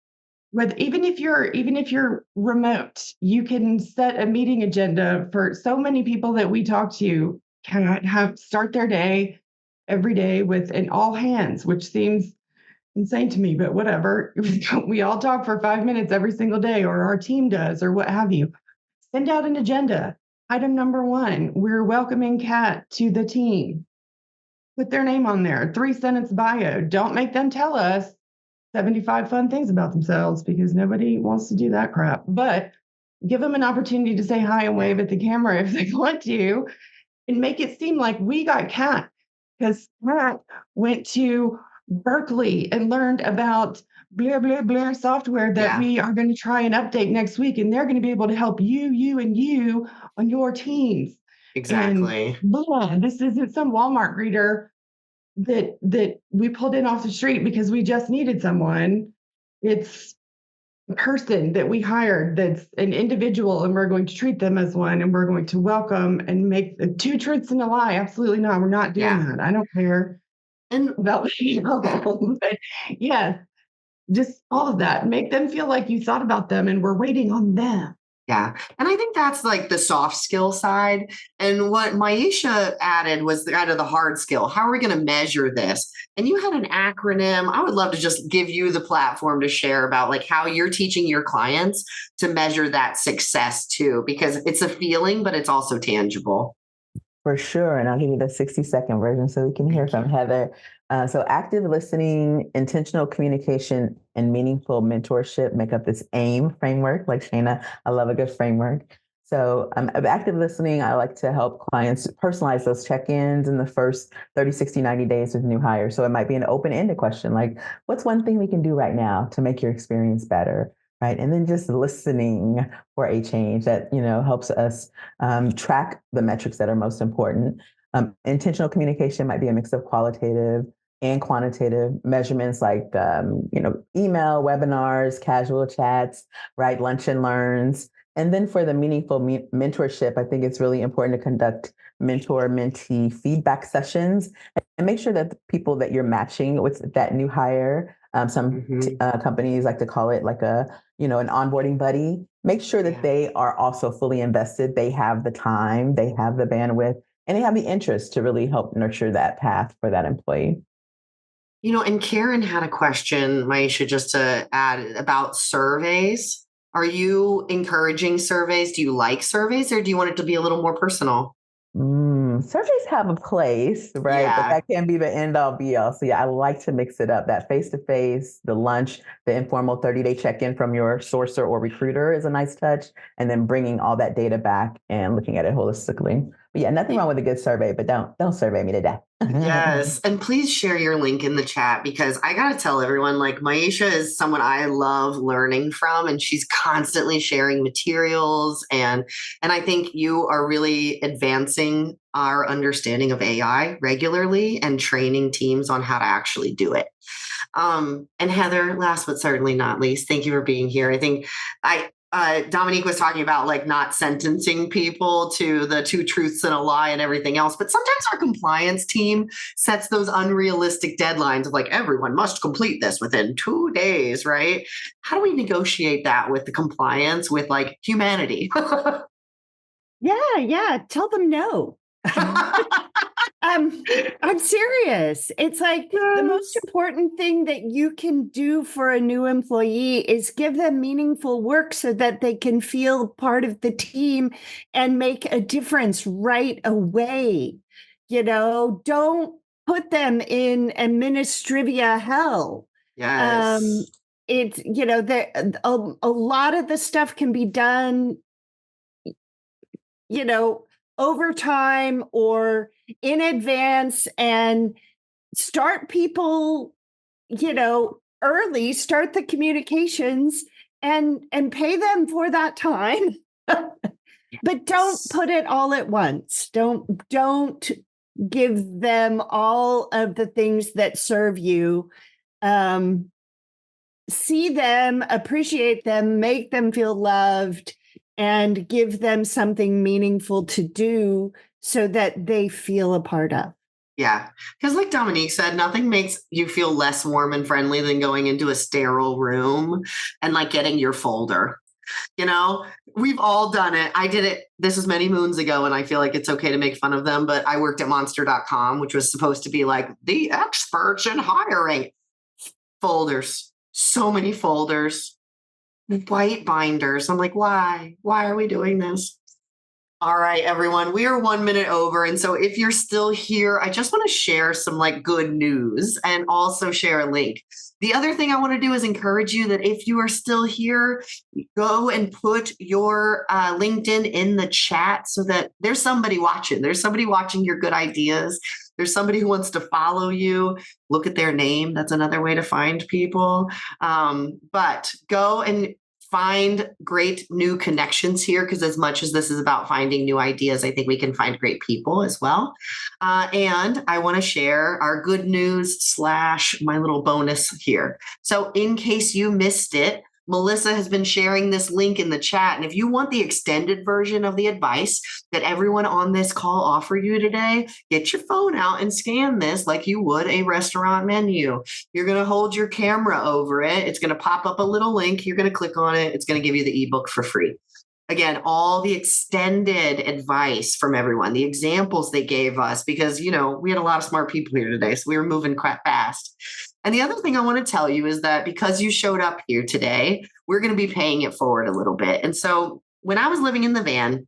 Even if you're remote, you can set a meeting agenda for so many people that we talk to can start their day every day with an all hands, which seems insane to me, but whatever. We all talk for 5 minutes every single day, or our team does, or what have you. Send out an agenda. Item number 1, we're welcoming Kat to the team. Put their name on there, 3-sentence bio. Don't make them tell us 75 fun things about themselves because nobody wants to do that crap. But give them an opportunity to say hi and wave at the camera if they want to, and make it seem like we got Kat, because Kat went to Berkeley and learned about blah, blah, blah software that we are going to try and update next week. And they're going to be able to help you on your teams. Exactly. And this isn't some Walmart greeter that we pulled in off the street because we just needed someone. It's a person that we hired that's an individual, and we're going to treat them as one, and we're going to welcome and make 2 truths and a lie. Absolutely not. We're not doing that. I don't care about but just all of that. Make them feel like you thought about them and we're waiting on them. Yeah. And I think that's like the soft skill side. And what Maisha added was kind of the hard skill. How are we going to measure this? And you had an acronym. I would love to just give you the platform to share about like how you're teaching your clients to measure that success too, because it's a feeling, but it's also tangible. For sure. And I'll give you the 60-second version so we can hear from Heather. So active listening, intentional communication, and meaningful mentorship make up this AIM framework. Like Shana, I love a good framework. So of active listening, I like to help clients personalize those check-ins in the first 30, 60, 90 days with new hires. So it might be an open-ended question, like, what's one thing we can do right now to make your experience better? Right. And then just listening for a change that, helps us track the metrics that are most important. Intentional communication might be a mix of qualitative and quantitative measurements like, email, webinars, casual chats, right? Lunch and learns. And then for the meaningful mentorship, I think it's really important to conduct mentor-mentee feedback sessions and make sure that the people that you're matching with that new hire, some companies like to call it like an onboarding buddy. Make sure that they are also fully invested. They have the time, they have the bandwidth, and they have the interest to really help nurture that path for that employee. And Karen had a question, Maisha, just to add about surveys. Are you encouraging surveys? Do you like surveys, or do you want it to be a little more personal? Surveys have a place, right? But Yeah. that can be the end all be all. So yeah, I like to mix it up. That face-to-face, the lunch, the informal 30-day check-in from your sourcer or recruiter is a nice touch. And then bringing all that data back and looking at it holistically. But yeah, nothing wrong with a good survey, but don't survey me to death. Yes. And please share your link in the chat, because I got to tell everyone, like, Maisha is someone I love learning from, and she's constantly sharing materials. And I think you are really advancing our understanding of AI regularly and training teams on how to actually do it. And Heather, last but certainly not least, thank you for being here. I think Dominique was talking about like not sentencing people to the 2 truths and a lie and everything else. But sometimes our compliance team sets those unrealistic deadlines of like, everyone must complete this within 2 days, right? How do we negotiate that with the compliance, with like humanity? Yeah. Tell them no. I'm serious. It's like the most important thing that you can do for a new employee is give them meaningful work so that they can feel part of the team and make a difference right away. Don't put them in administrivia hell. Yes. It's, a lot of the stuff can be done, over time or in advance, and start people, early, start the communications and pay them for that time. But don't put it all at once. Don't give them all of the things that serve you. See them, appreciate them, make them feel loved, and give them something meaningful to do so that they feel a part of. Yeah. Because like Dominique said, nothing makes you feel less warm and friendly than going into a sterile room and like getting your folder. We've all done it. I did it. This is many moons ago, and I feel like it's okay to make fun of them, but I worked at monster.com, which was supposed to be like the experts in hiring. Folders. So many folders. White binders. I'm like, why? Why are we doing this? All right, everyone, we are 1 minute over. And so if you're still here, I just want to share some like good news and also share a link. The other thing I want to do is encourage you that if you are still here, go and put your LinkedIn in the chat so that there's somebody watching. There's somebody watching your good ideas. There's somebody who wants to follow you. Look at their name. That's another way to find people. But go and find great new connections here, because as much as this is about finding new ideas, I think we can find great people as well. And I want to share our good news / my little bonus here. So in case you missed it, Melissa has been sharing this link in the chat. And if you want the extended version of the advice that everyone on this call offered you today, get your phone out and scan this like you would a restaurant menu. You're going to hold your camera over it. It's going to pop up a little link. You're going to click on it. It's going to give you the ebook for free. Again, all the extended advice from everyone, the examples they gave us, because, we had a lot of smart people here today, so we were moving quite fast. And the other thing I want to tell you is that because you showed up here today, we're going to be paying it forward a little bit. And so when I was living in the van,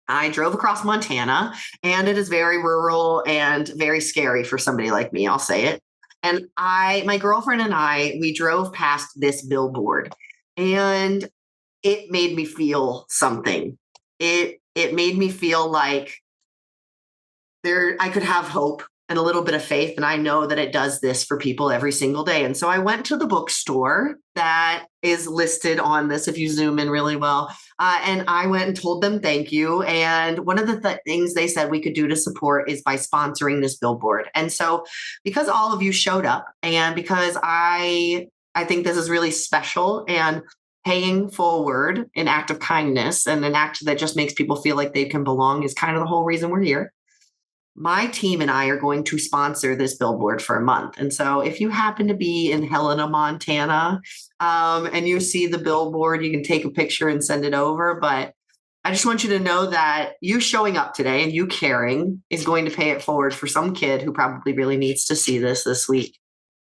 I drove across Montana, and it is very rural and very scary for somebody like me, I'll say it. And my girlfriend and I, we drove past this billboard, and it made me feel something. It made me feel like I could have hope and a little bit of faith. And I know that it does this for people every single day. And so I went to the bookstore that is listed on this, if you zoom in really well. And I went and told them thank you. And one of the things they said we could do to support is by sponsoring this billboard. And so because all of you showed up, and because I think this is really special, and paying forward an act of kindness and an act that just makes people feel like they can belong is kind of the whole reason we're here. My team and I are going to sponsor this billboard for a month. And so if you happen to be in Helena, Montana, and you see the billboard, you can take a picture and send it over. But I just want you to know that you showing up today and you caring is going to pay it forward for some kid who probably really needs to see this week.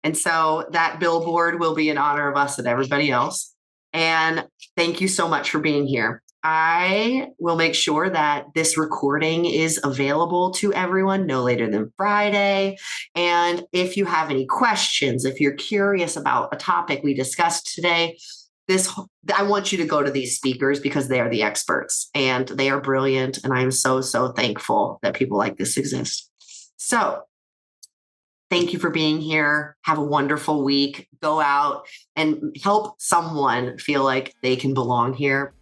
And so that billboard will be in honor of us and everybody else. And thank you so much for being here. I will make sure that this recording is available to everyone no later than Friday. And if you have any questions, if you're curious about a topic we discussed today, I want you to go to these speakers because they are the experts and they are brilliant. And I'm so, so thankful that people like this exist. So thank you for being here. Have a wonderful week. Go out and help someone feel like they can belong here.